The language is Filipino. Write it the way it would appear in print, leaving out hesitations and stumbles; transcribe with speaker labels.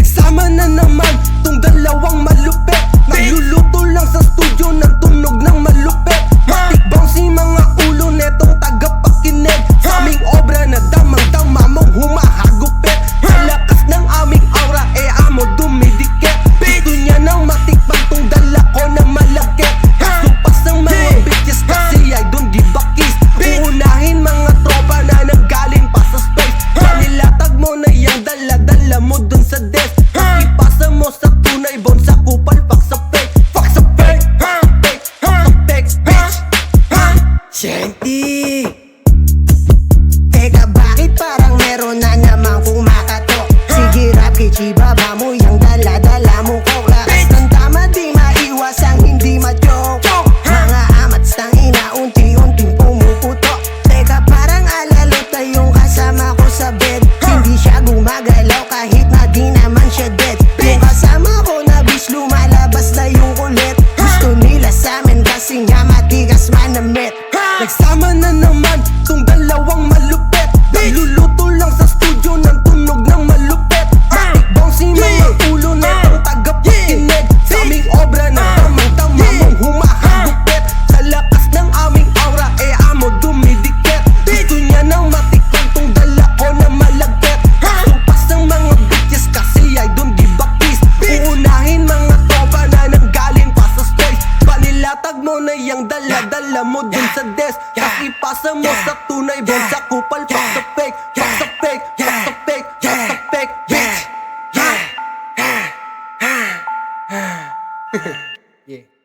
Speaker 1: Nagsama na naman tong dalawang malupit. Nagluluto lang sa studio ng tunog ng malupit. Matikbang si mga ulo netong tagapakinig sa aming obra na damang-dama mong humahagupit. Sa lakas ng aming aura amo dumidikit. Gusto niya nang matikbang tong dala ko na malaki. Kasupas ng mga bitches kasi ay dun di bakis. Uunahin mga tropa na nanggaling pa sa space. Panilatag mo na yung dala-dala mo dun sa desk. Ipasa mo sa tunay bon sa kupal. Fuck sa fake, fuck sa fake, fuck sa fake, fuck sa fake, bitch.
Speaker 2: Shanty, teka bakit parang meron na namang kumakatok? Sige rap kichi baba mo yung dala-dala mo ko. Lakas ng tama di maiwas ang hindi ma-joke. Mga amats ng ina unti-unting pumuputok. Teka parang alalot na yung kasama ko sa bed. Hindi siya gumagalaw kahit na di naman siya dead. Yung kasama ko na bis lumalabas na yung kulit. Gusto nila sa amin kasi nga matigas manamit.
Speaker 1: Nagsama na naman tong dalawang malupit. Nagluluto lang sa studio ng tunog ng malupit. Matikbang si mga ulo netong tagapakinig sa aming obra na damang-dama mong humahagupit. Sa lakas ng aming aura amo dumidikit. Gusto niya nang matikbang tong dala ko na malagkit. Kasupas ng mga bitches kasi ay dun di bakis. Uunahin mga tropa na nanggaling pa sa space. Panilatag mo na yung dala-dala mo dun sa desk. Tas ipasa mo sa tunay bon sa kupal. Fuck sa fake, fuck sa fake, fuck sa fake, fuck sa fake, bitch.
Speaker 2: Yeah.